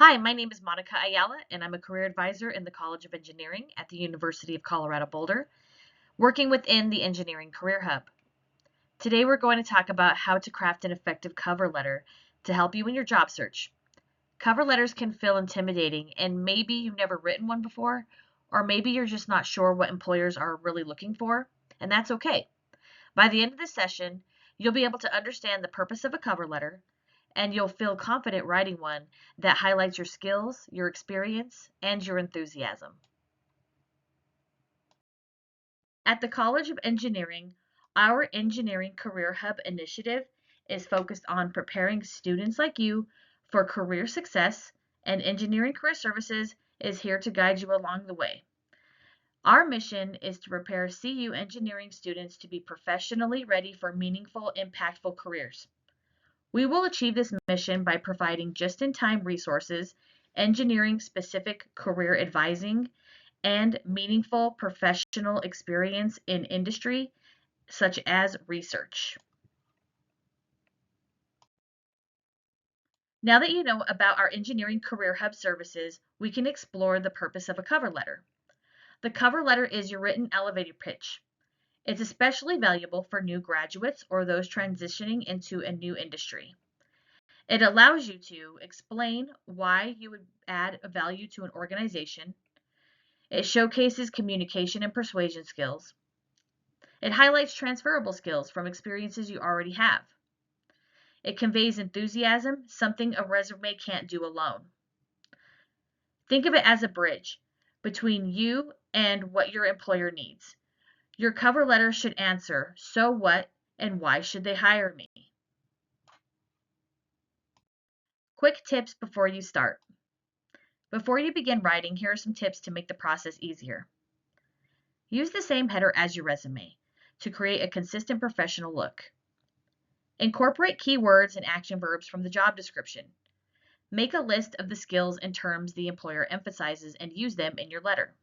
Hi, my name is Monica Ayala, and I'm a career advisor in the College of Engineering at the University of Colorado Boulder, working within the Engineering Career Hub. Today, we're going to talk about how to craft an effective cover letter to help you in your job search. Cover letters can feel intimidating, and maybe you've never written one before, or maybe you're just not sure what employers are really looking for, and that's okay. By the end of this session, you'll be able to understand the purpose of a cover letter, and you'll feel confident writing one that highlights your skills, your experience, and your enthusiasm. At the College of Engineering, our Engineering Career Hub initiative is focused on preparing students like you for career success, and Engineering Career Services is here to guide you along the way. Our mission is to prepare CU engineering students to be professionally ready for meaningful, impactful careers. We will achieve this mission by providing just-in-time resources, engineering-specific career advising, and meaningful professional experience in industry, such as research. Now that you know about our Engineering Career Hub services, we can explore the purpose of a cover letter. The cover letter is your written elevator pitch. It's especially valuable for new graduates or those transitioning into a new industry. It allows you to explain why you would add a value to an organization. It showcases communication and persuasion skills. It highlights transferable skills from experiences you already have. It conveys enthusiasm, something a resume can't do alone. Think of it as a bridge between you and what your employer needs. Your cover letter should answer, so what and why should they hire me? Quick tips before you start. Before you begin writing, here are some tips to make the process easier. Use the same header as your resume to create a consistent professional look. Incorporate keywords and action verbs from the job description. Make a list of the skills and terms the employer emphasizes and use them in your letter.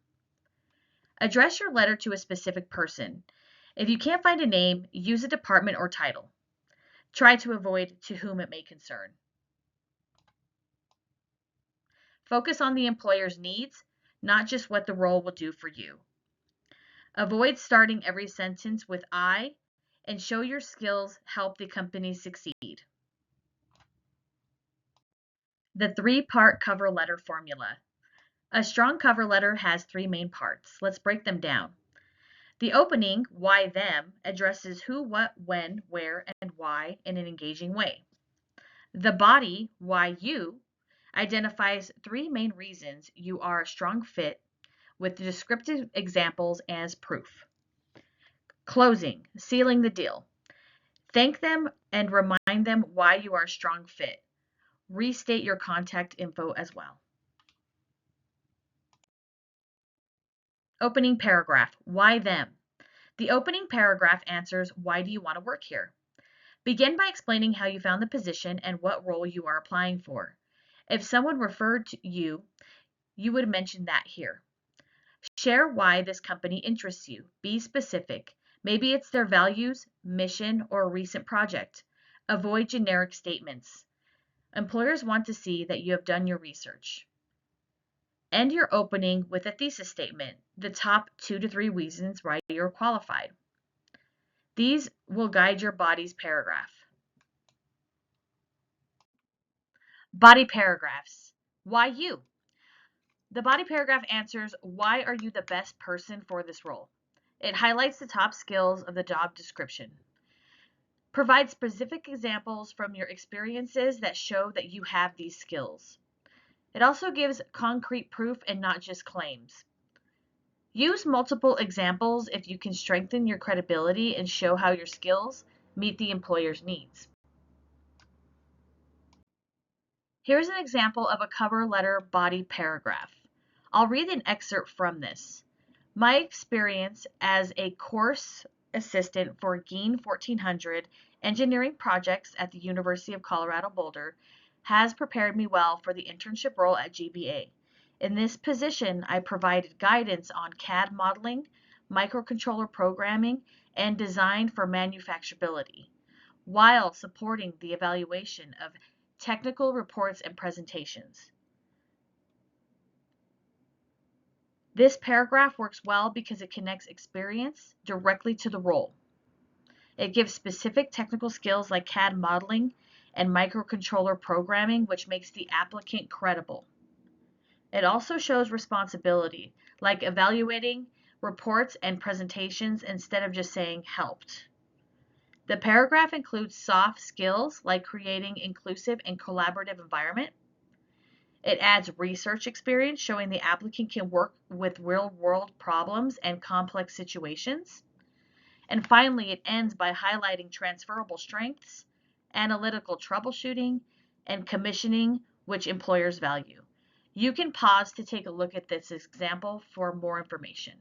Address your letter to a specific person. If you can't find a name, use a department or title. Try to avoid to whom it may concern. Focus on the employer's needs, not just what the role will do for you. Avoid starting every sentence with I, and show your skills help the company succeed. The three-part cover letter formula. A strong cover letter has three main parts. Let's break them down. The opening, why them, addresses who, what, when, where, and why in an engaging way. The body, why you, identifies three main reasons you are a strong fit with descriptive examples as proof. Closing, sealing the deal. Thank them and remind them why you are a strong fit. Restate your contact info as well. Opening paragraph, why them? The opening paragraph answers, why do you want to work here? Begin by explaining how you found the position and what role you are applying for. If someone referred to you, you would mention that here. Share why this company interests you. Be specific. Maybe it's their values, mission, or a recent project. Avoid generic statements. Employers want to see that you have done your research. End your opening with a thesis statement, the top 2 to 3 reasons why you're qualified. These will guide your body's paragraph. Body paragraphs. Why you? The body paragraph answers, why are you the best person for this role? It highlights the top skills of the job description. Provide specific examples from your experiences that show that you have these skills. It also gives concrete proof and not just claims. Use multiple examples if you can strengthen your credibility and show how your skills meet the employer's needs. Here's an example of a cover letter body paragraph. I'll read an excerpt from this. My experience as a course assistant for GEAN 1400 engineering projects at the University of Colorado Boulder has prepared me well for the internship role at GBA. In this position, I provided guidance on CAD modeling, microcontroller programming, and design for manufacturability, while supporting the evaluation of technical reports and presentations. This paragraph works well because it connects experience directly to the role. It gives specific technical skills like CAD modeling and microcontroller programming, which makes the applicant credible. It also shows responsibility, like evaluating reports and presentations instead of just saying helped. The paragraph includes soft skills like creating inclusive and collaborative environment. It adds research experience showing the applicant can work with real-world problems and complex situations. And finally, it ends by highlighting transferable strengths, analytical troubleshooting, and commissioning, which employers value. You can pause to take a look at this example for more information.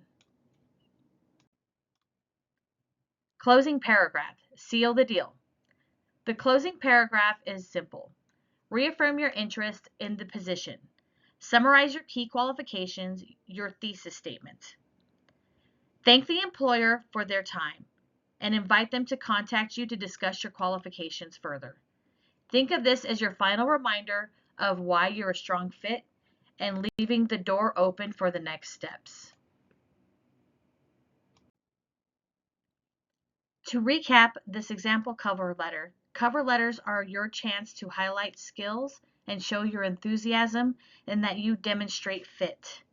Closing paragraph, seal the deal. The closing paragraph is simple. Reaffirm your interest in the position. Summarize your key qualifications, your thesis statement. Thank the employer for their time and invite them to contact you to discuss your qualifications further. Think of this as your final reminder of why you're a strong fit and leaving the door open for the next steps. To recap this example cover letters are your chance to highlight skills and show your enthusiasm and that you demonstrate fit.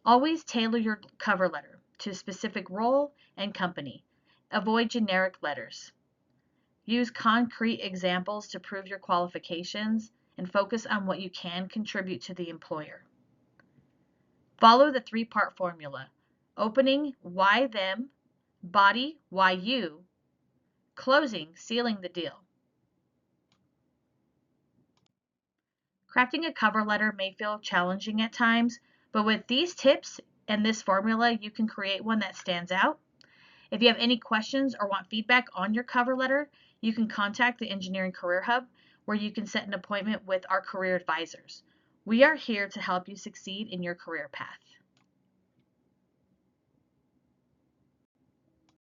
Always tailor your cover letter to a specific role and company. Avoid generic letters. Use concrete examples to prove your qualifications and focus on what you can contribute to the employer. Follow the three-part formula. Opening, why them, body, why you, closing, sealing the deal. Crafting a cover letter may feel challenging at times, but with these tips and this formula, you can create one that stands out. If you have any questions or want feedback on your cover letter, you can contact the Engineering Career Hub, where you can set an appointment with our career advisors. We are here to help you succeed in your career path.